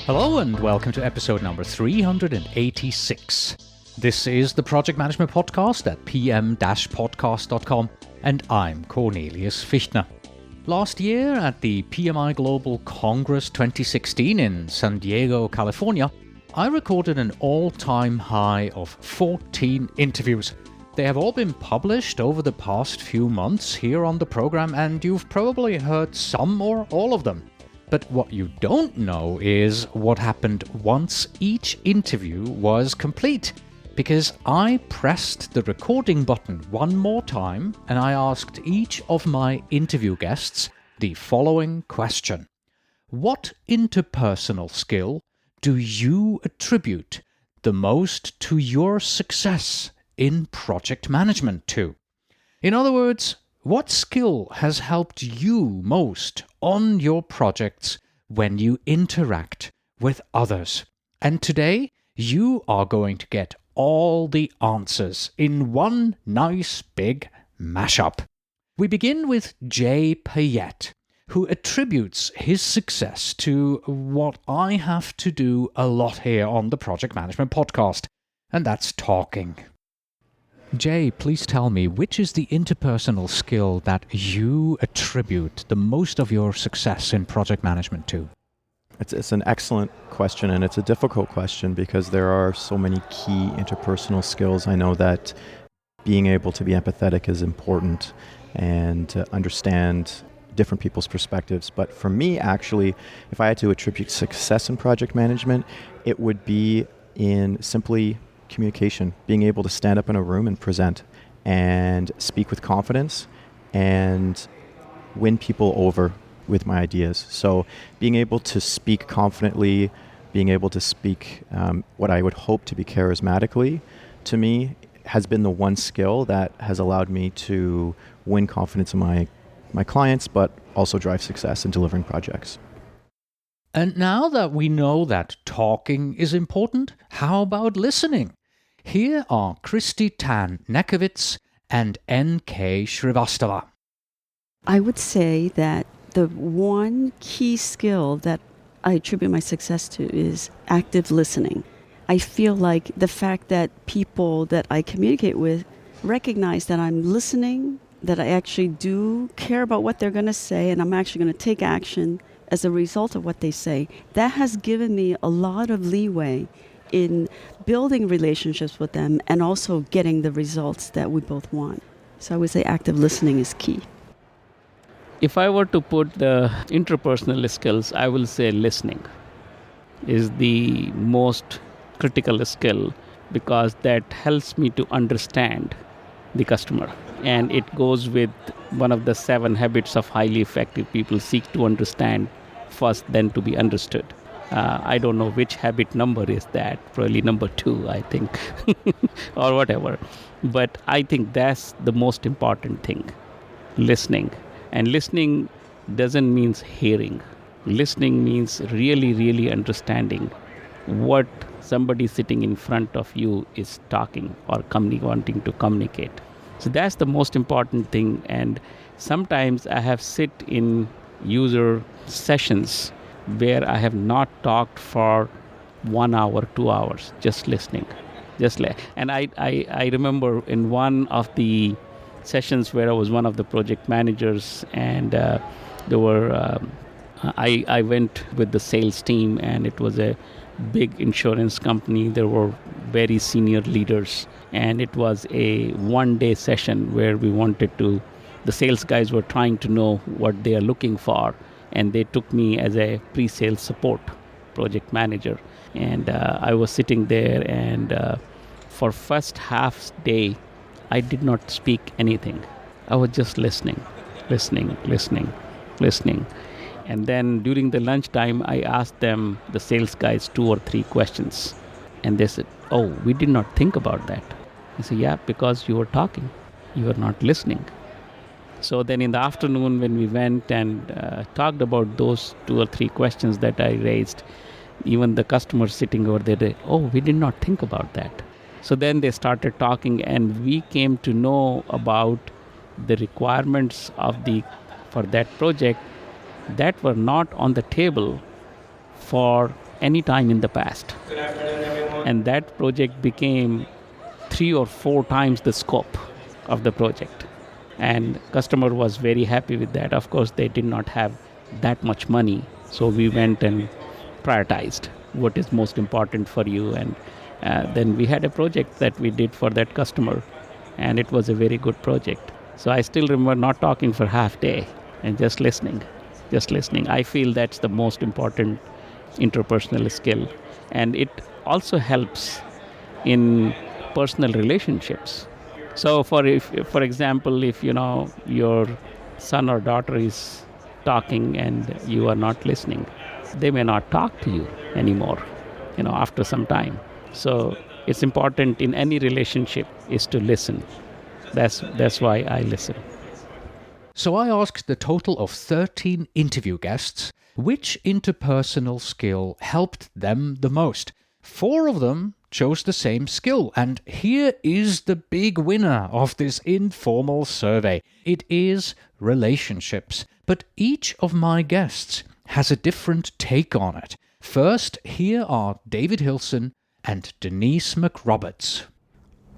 Hello and welcome to episode number 386. This is the Project Management Podcast at pm-podcast.com, and I'm Cornelius Fichtner. Last year at the PMI Global Congress 2016 in San Diego, California, I recorded an all-time high of 14 interviews. They have all been published over the past few months here on the program, and you've probably heard some or all of them. But what you don't know is what happened once each interview was complete, because I pressed the recording button one more time and I asked each of my interview guests the following question. What interpersonal skill do you attribute the most to your success in project management to? In other words, what skill has helped you most on your projects when you interact with others? And today, you are going to get all the answers in one nice big mashup. We begin with Payette, who attributes his success to what I have to do a lot here on the Project Management Podcast, and that's talking. Jay, please tell me, which is the interpersonal skill that you attribute the most of your success in project management to? It's an excellent question, and it's a difficult question because there are so many key interpersonal skills. I know that being able to be empathetic is important and to understand different people's perspectives. But for me, actually, if I had to attribute success in project management, it would be in simply communication, being able to stand up in a room and present and speak with confidence and win people over with my ideas. So being able to speak confidently, being able to speak what I would hope to be charismatically, to me, has been the one skill that has allowed me to win confidence in my clients, but also drive success in delivering projects. And now that we know that talking is important, how about listening? Here are Kristy Neckowicz and N.K. Shrivastava. I would say that the one key skill that I attribute my success to is active listening. I feel like the fact that people that I communicate with recognize that I'm listening, that I actually do care about what they're going to say, and I'm actually going to take action as a result of what they say, that has given me a lot of leeway in building relationships with them and also getting the results that we both want. So I would say active listening is key. If I were to put the interpersonal skills, I will say listening is the most critical skill because that helps me to understand the customer. And it goes with one of the 7 habits of highly effective people: seek to understand first, then to be understood. I don't know which habit number is that, probably number 2, I think, or whatever. But I think that's the most important thing, listening. And listening doesn't mean hearing. Listening means really, really understanding what somebody sitting in front of you is talking or wanting to communicate. So that's the most important thing. And sometimes I have sit in user sessions where I have not talked for 1 hour, 2 hours, just listening. And I remember in one of the sessions where I was one of the project managers, and I went with the sales team, and it was a big insurance company. There were very senior leaders, and it was a one-day session where the sales guys were trying to know what they are looking for, and they took me as a pre-sales support project manager. And I was sitting there, and for first half day, I did not speak anything. I was just listening. And then during the lunchtime, I asked them, the sales guys, 2 or 3 questions. And they said, "Oh, we did not think about that." I said, "Yeah, because you were talking. You were not listening." So then in the afternoon, when we went and talked about those 2 or 3 questions that I raised, even the customers sitting over there, they, "Oh, we did not think about that." So then they started talking, and we came to know about the requirements for that project that were not on the table for any time in the past. And that project became 3 or 4 times the scope of the project. And customer was very happy with that. Of course, they did not have that much money. So we went and prioritized what is most important for you. And then we had a project that we did for that customer. And it was a very good project. So I still remember not talking for half day and just listening. I feel that's the most important interpersonal skill. And it also helps in personal relationships. So for example, if your son or daughter is talking and you are not listening, they may not talk to you anymore, after some time. So it's important in any relationship is to listen. That's why I listen. So I asked the total of 13 interview guests which interpersonal skill helped them the most. 4 of them chose the same skill, and here is the big winner of this informal survey. It is relationships, but each of my guests has a different take on it. First, here are David Hillson and Denise McRoberts.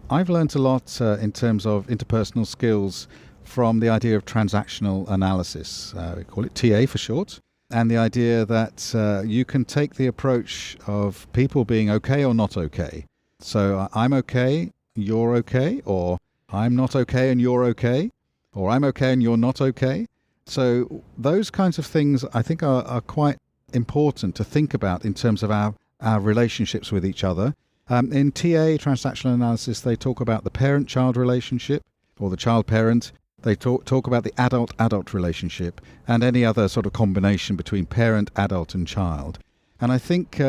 I've learnt a lot in terms of interpersonal skills from the idea of transactional analysis. We call it TA for short. And the idea that you can take the approach of people being okay or not okay. So I'm okay, you're okay, or I'm not okay and you're okay, or I'm okay and you're not okay. So those kinds of things I think are quite important to think about in terms of our relationships with each other. In TA, transactional analysis, they talk about the parent-child relationship or the child-parent. They talk about the adult-adult relationship and any other sort of combination between parent, adult, and child. And I think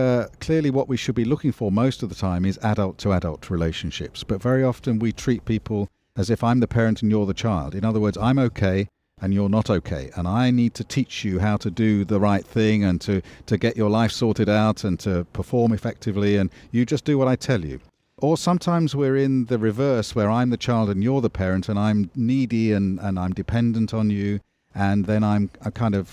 clearly what we should be looking for most of the time is adult-to-adult relationships. But very often we treat people as if I'm the parent and you're the child. In other words, I'm okay and you're not okay. And I need to teach you how to do the right thing and to get your life sorted out and to perform effectively. And you just do what I tell you. Or sometimes we're in the reverse where I'm the child and you're the parent and I'm needy and I'm dependent on you. And then I'm kind of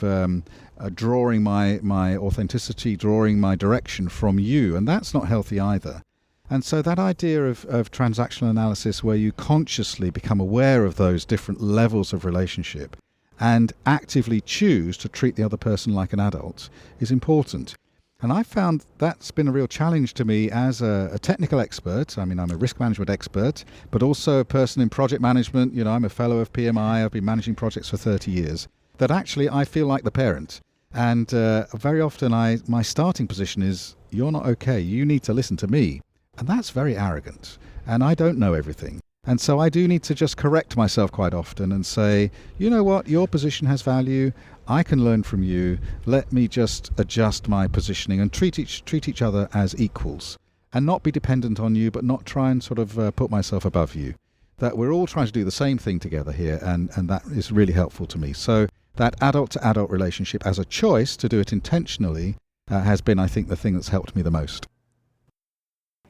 drawing my authenticity, drawing my direction from you. And that's not healthy either. And so that idea of transactional analysis where you consciously become aware of those different levels of relationship and actively choose to treat the other person like an adult is important. And I found that's been a real challenge to me as a technical expert. I mean, I'm a risk management expert, but also a person in project management. I'm a fellow of PMI. I've been managing projects for 30 years. That actually I feel like the parent. And very often my starting position is, you're not okay. You need to listen to me. And that's very arrogant. And I don't know everything. And so I do need to just correct myself quite often and say, you know what, your position has value. I can learn from you. Let me just adjust my positioning and treat each other as equals and not be dependent on you, but not try and sort of put myself above you. That we're all trying to do the same thing together here, and that is really helpful to me. So that adult-to-adult relationship as a choice to do it intentionally has been, I think, the thing that's helped me the most.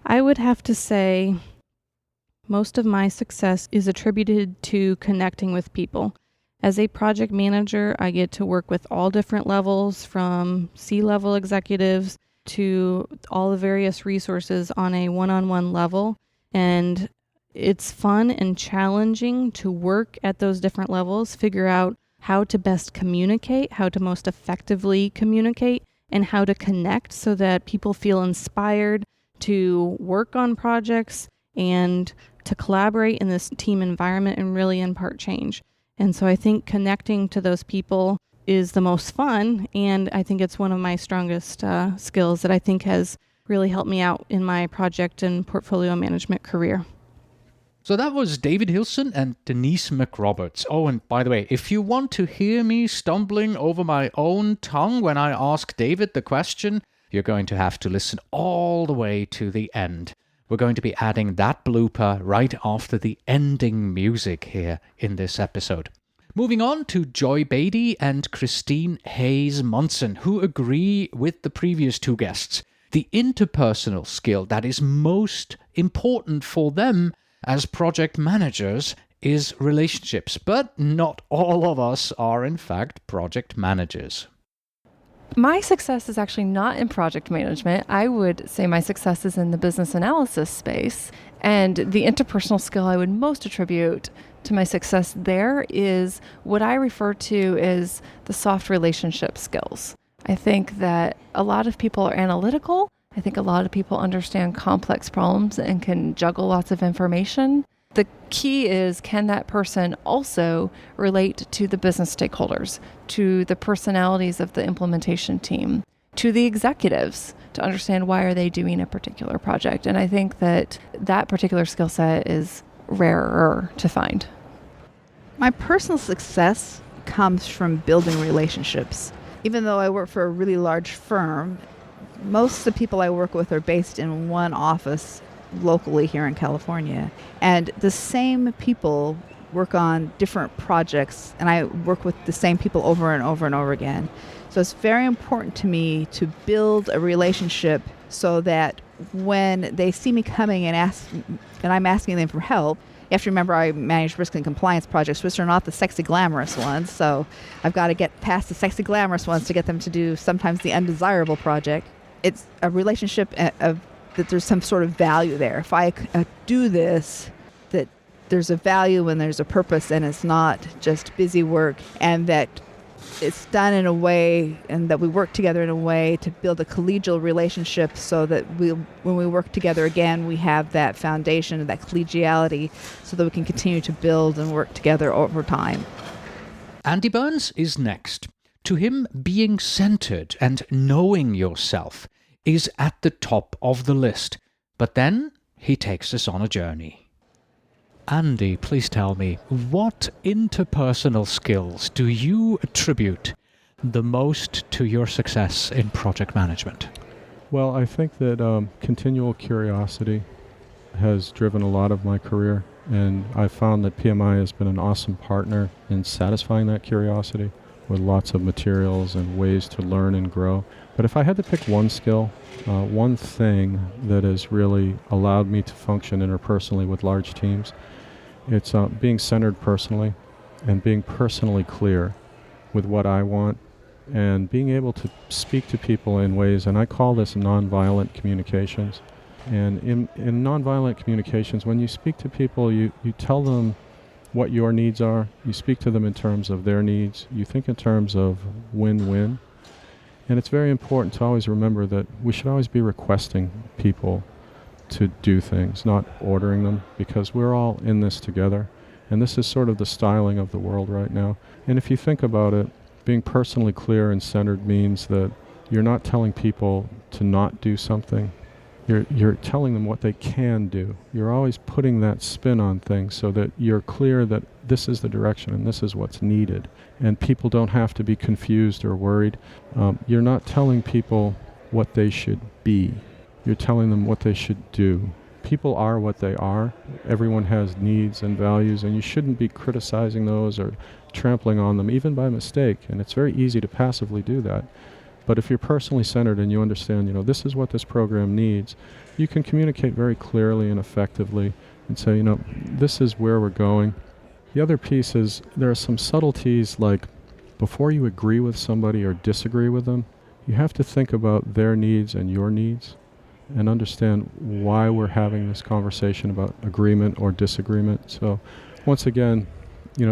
I would have to say most of my success is attributed to connecting with people. As a project manager, I get to work with all different levels, from C-level executives to all the various resources on a one-on-one level. And it's fun and challenging to work at those different levels, figure out how to best communicate, how to most effectively communicate, and how to connect so that people feel inspired to work on projects and to collaborate in this team environment and really impart change. And so I think connecting to those people is the most fun, and I think it's one of my strongest skills that I think has really helped me out in my project and portfolio management career. So that was David Hillson and Denise McRoberts. Oh, and by the way, if you want to hear me stumbling over my own tongue when I ask David the question, you're going to have to listen all the way to the end. We're going to be adding that blooper right after the ending music here in this episode. Moving on to Joy Beatty and Kristine Hayes Munson, who agree with the previous 2 guests. The interpersonal skill that is most important for them as project managers is relationships, but not all of us are in fact project managers. My success is actually not in project management. I would say my success is in the business analysis space. And the interpersonal skill I would most attribute to my success there is what I refer to as the soft relationship skills. I think that a lot of people are analytical. I think a lot of people understand complex problems and can juggle lots of information. The key is, can that person also relate to the business stakeholders, to the personalities of the implementation team, to the executives, to understand why are they doing a particular project? And I think that that particular skill set is rarer to find. My personal success comes from building relationships. Even though I work for a really large firm, most of the people I work with are based in one office locally here in California. And the same people work on different projects, and I work with the same people over and over and over again. So it's very important to me to build a relationship so that when they see me coming and I'm asking them for help, you have to remember I manage risk and compliance projects, which are not the sexy, glamorous ones. So I've got to get past the sexy, glamorous ones to get them to do sometimes the undesirable project. It's a relationship of that there's some sort of value there. If I do this, that there's a value and there's a purpose, and it's not just busy work, and that it's done in a way, and that we work together in a way to build a collegial relationship so that when we work together again, we have that foundation and that collegiality so that we can continue to build and work together over time. Andy Burns is next. To him, being centered and knowing yourself is at the top of the list. But then he takes us on a journey. Andy, please tell me, what interpersonal skills do you attribute the most to your success in project management? Well, I think that continual curiosity has driven a lot of my career, and I've found that PMI has been an awesome partner in satisfying that curiosity with lots of materials and ways to learn and grow. But if I had to pick one skill, one thing that has really allowed me to function interpersonally with large teams, it's being centered personally and being personally clear with what I want, and being able to speak to people in ways, and I call this nonviolent communications. And in nonviolent communications, when you speak to people, you tell them what your needs are, you speak to them in terms of their needs, you think in terms of win-win. And it's very important to always remember that we should always be requesting people to do things, not ordering them, because we're all in this together. And this is sort of the styling of the world right now. And if you think about it, being personally clear and centered means that you're not telling people to not do something. You're telling them what they can do. You're always putting that spin on things so that you're clear that this is the direction and this is what's needed. And people don't have to be confused or worried. You're not telling people what they should be. You're telling them what they should do. People are what they are. Everyone has needs and values, and you shouldn't be criticizing those or trampling on them, even by mistake. And it's very easy to passively do that. But if you're personally centered and you understand, this is what this program needs, you can communicate very clearly and effectively and say, this is where we're going. The other piece is there are some subtleties, like before you agree with somebody or disagree with them, you have to think about their needs and your needs and understand why we're having this conversation about agreement or disagreement. So once again,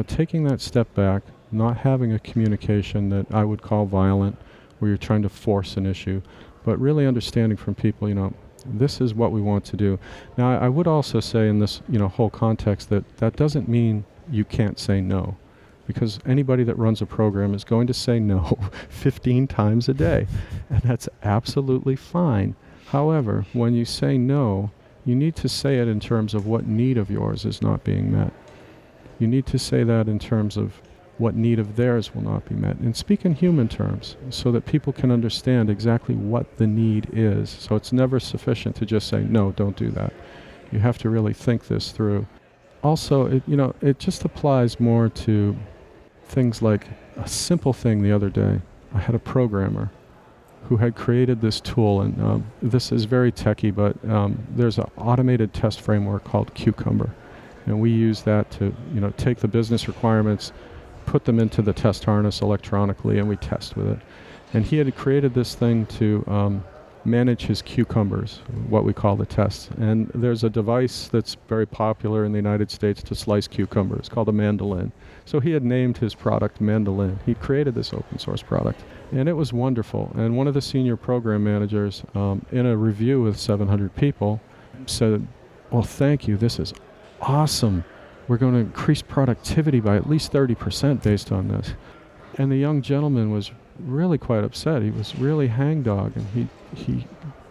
taking that step back, not having a communication that I would call violent, where you're trying to force an issue, but really understanding from people, this is what we want to do. Now, I would also say in this, whole context that doesn't mean you can't say no, because anybody that runs a program is going to say no 15 times a day, and that's absolutely fine. However, when you say no, you need to say it in terms of what need of yours is not being met. You need to say that in terms of what need of theirs will not be met, and speak in human terms so that people can understand exactly what the need is. So it's never sufficient to just say, no, don't do that. You have to really think this through. Also, it just applies more to things like a simple thing the other day. I had a programmer who had created this tool, and this is very techy, but there's an automated test framework called Cucumber. And we use that to, take the business requirements, put them into the test harness electronically, and we test with it. And he had created this thing to manage his cucumbers, what we call the tests. And there's a device that's very popular in the United States to slice cucumbers called a mandolin. So he had named his product Mandolin. He created this open source product. And it was wonderful. And one of the senior program managers, in a review with 700 people, said, well, thank you, this is awesome. We're going to increase productivity by at least 30% based on this. And the young gentleman was really quite upset. He was really hangdog, and he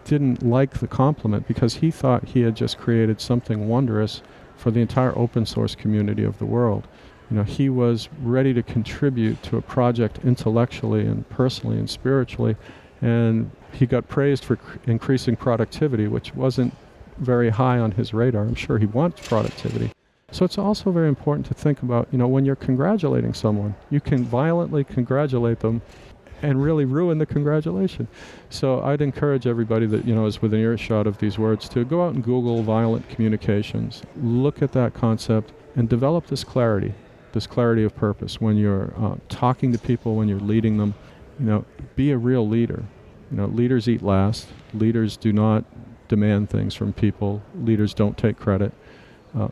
didn't like the compliment because he thought he had just created something wondrous for the entire open source community of the world. You know, he was ready to contribute to a project intellectually and personally and spiritually, and he got praised for increasing productivity, which wasn't very high on his radar. I'm sure he wants productivity. So it's also very important to think about, you know, when you're congratulating someone, you can violently congratulate them and really ruin the congratulation. So I'd encourage everybody that, you know, is within earshot of these words to go out and Google violent communications, look at that concept, and develop this clarity of purpose when you're talking to people, when you're leading them. You know, be a real leader. You know, leaders eat last. Leaders do not demand things from people. Leaders don't take credit.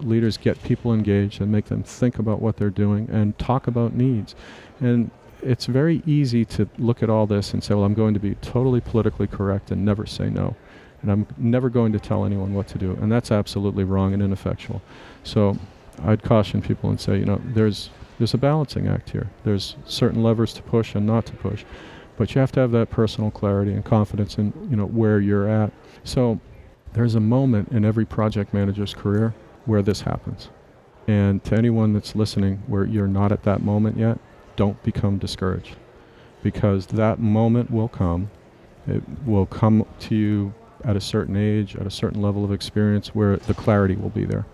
Leaders get people engaged and make them think about what they're doing and talk about needs. And it's very easy to look at all this and say, well, I'm going to be totally politically correct and never say no. And I'm never going to tell anyone what to do. And that's absolutely wrong and ineffectual. So I'd caution people and say, you know, there's a balancing act here. There's certain levers to push and not to push. But you have to have that personal clarity and confidence in, you know, where you're at. So there's a moment in every project manager's career where this happens. And to anyone that's listening where you're not at that moment yet, don't become discouraged, because that moment will come. It will come to you at a certain age, at a certain level of experience where the clarity will be there.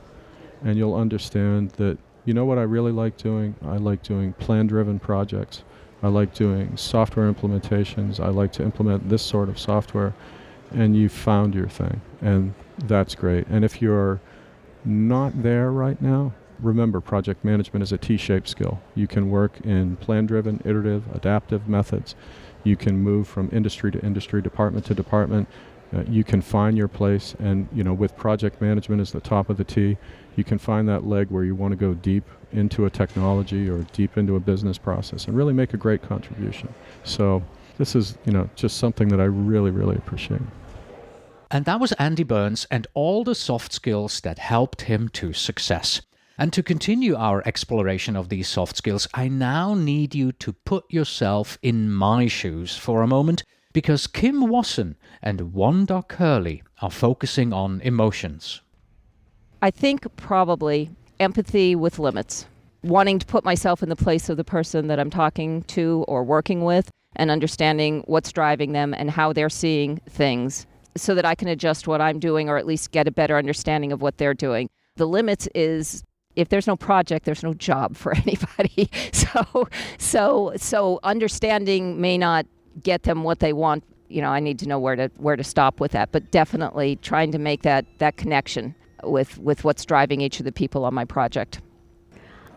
And you'll understand that, you know what I really like doing? I like doing plan-driven projects. I like doing software implementations. I like to implement this sort of software. And you found your thing. And that's great. And if you're not there right now, remember, project management is a T-shaped skill. You can work in plan-driven, iterative, adaptive methods. You can move from industry to industry, department to department. You can find your place, and, you know, with project management as the top of the T, you can find that leg where you want to go deep into a technology or deep into a business process and really make a great contribution. So this is, you know, just something that I really, really appreciate. And that was Andy Burns and all the soft skills that helped him to success. And to continue our exploration of these soft skills, I now need you to put yourself in my shoes for a moment, because Kim Wasson and Wanda Curlee are focusing on emotions. I think probably empathy with limits. Wanting to put myself in the place of the person that I'm talking to or working with, and understanding what's driving them and how they're seeing things, so that I can adjust what I'm doing, or at least get a better understanding of what they're doing. The limits is, if there's no project, there's no job for anybody. So understanding may not get them what they want. You know, I need to know where to stop with that. But definitely trying to make that connection with what's driving each of the people on my project.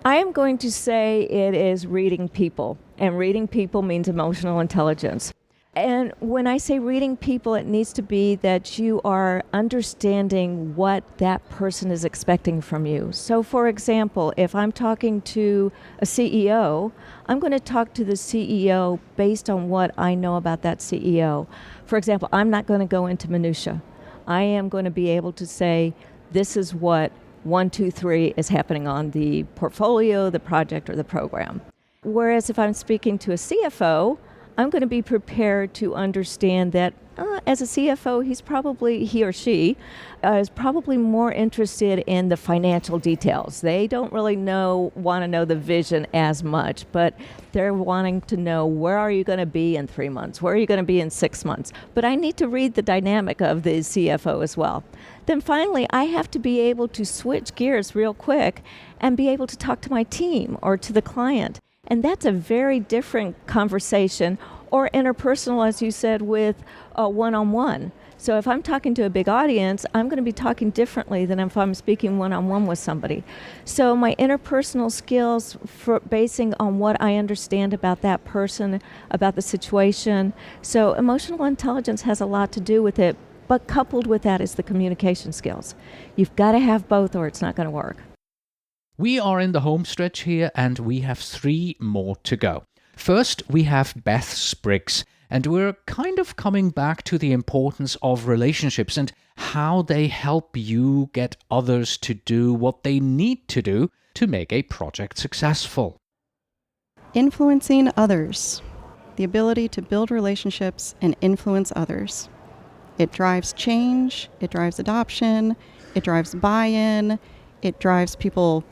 I am going to say it is reading people, and reading people means emotional intelligence. And when I say reading people, it needs to be that you are understanding what that person is expecting from you. So, for example, if I'm talking to a CEO, I'm going to talk to the CEO based on what I know about that CEO. For example, I'm not going to go into minutia. I am going to be able to say, this is what 1, 2, 3 is happening on the portfolio, the project, or the program. Whereas if I'm speaking to a CFO, I'm going to be prepared to understand that as a CFO, he or she is probably more interested in the financial details. They don't really want to know the vision as much, but they're wanting to know, where are you going to be in 3 months? Where are you going to be in 6 months? But I need to read the dynamic of the CFO as well. Then finally, I have to be able to switch gears real quick and be able to talk to my team or to the client. And that's a very different conversation, or interpersonal, as you said, with one-on-one. So if I'm talking to a big audience, I'm going to be talking differently than if I'm speaking one-on-one with somebody. So my interpersonal skills, for basing on what I understand about that person, about the situation. So emotional intelligence has a lot to do with it, but coupled with that is the communication skills. You've got to have both or it's not going to work. We are in the home stretch here, and we have 3 more to go. First, we have Beth Spriggs, and we're kind of coming back to the importance of relationships and how they help you get others to do what they need to do to make a project successful. Influencing others. The ability to build relationships and influence others. It drives change, it drives adoption, it drives buy-in, it drives people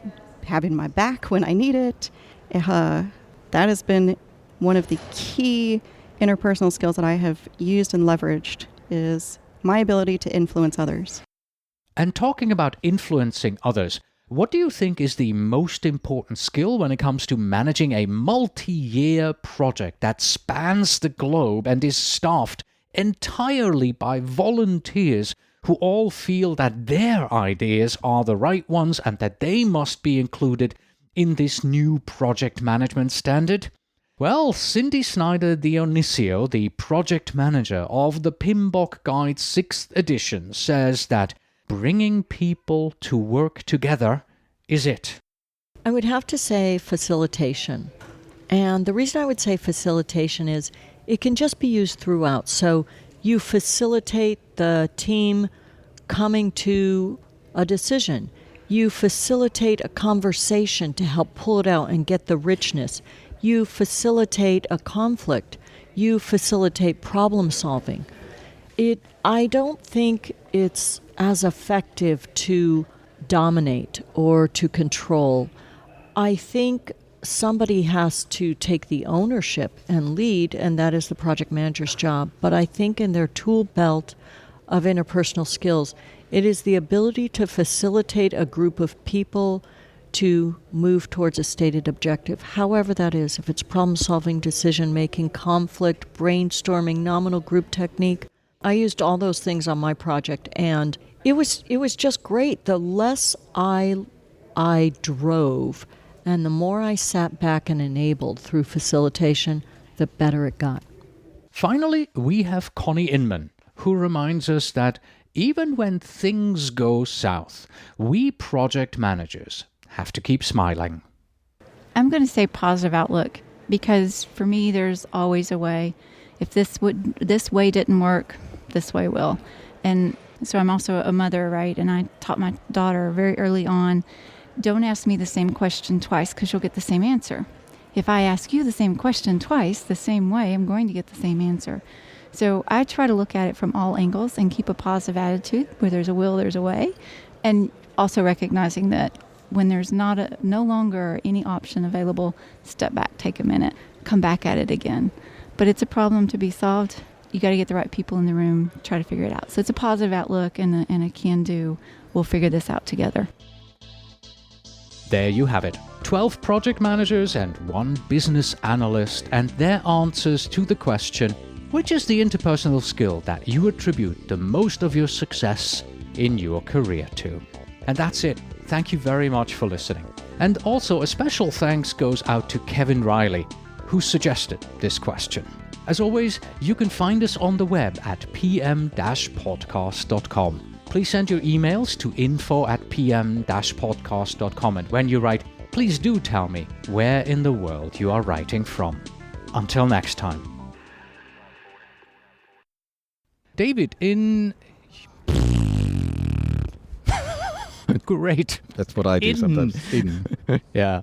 having my back when I need it. That has been one of the key interpersonal skills that I have used and leveraged, is my ability to influence others. And talking about influencing others, what do you think is the most important skill when it comes to managing a multi-year project that spans the globe and is staffed entirely by volunteers who all feel that their ideas are the right ones and that they must be included in this new project management standard? Well, Cyndi Snyder Dionisio, the project manager of the PMBOK Guide 6th edition, says that bringing people to work together is it. I would have to say facilitation. And the reason I would say facilitation is it can just be used throughout. So you facilitate the team coming to a decision. You facilitate a conversation to help pull it out and get the richness. You facilitate a conflict. You facilitate problem solving. I don't think it's as effective to dominate or to control. I think somebody has to take the ownership and lead, and that is the project manager's job. But I think in their tool belt of interpersonal skills, it is the ability to facilitate a group of people to move towards a stated objective, however that is. If it's problem-solving, decision-making, conflict, brainstorming, nominal group technique. I used all those things on my project, and it was just great. The less I drove, and the more I sat back and enabled through facilitation, the better it got. Finally, we have Connie Inman, who reminds us that even when things go south, we project managers have to keep smiling. I'm going to say positive outlook, because for me, there's always a way. If this way didn't work, this way will. And so I'm also a mother, right? And I taught my daughter very early on, don't ask me the same question twice because you'll get the same answer. If I ask you the same question twice, the same way, I'm going to get the same answer. So I try to look at it from all angles and keep a positive attitude. Where there's a will, there's a way. And also recognizing that when there's no longer any option available, step back, take a minute, come back at it again. But it's a problem to be solved. You got to get the right people in the room, try to figure it out. So it's a positive outlook and a can-do. We'll figure this out together. There you have it. 12 project managers and 1 business analyst, and their answers to the question, which is the interpersonal skill that you attribute the most of your success in your career to? And that's it. Thank you very much for listening. And also a special thanks goes out to Kevin Riley, who suggested this question. As always, you can find us on the web at pm-podcast.com. Please send your emails to info@pm-podcast.com, and when you write, please do tell me where in the world you are writing from. Until next time. David, Great. That's what I do sometimes. Yeah.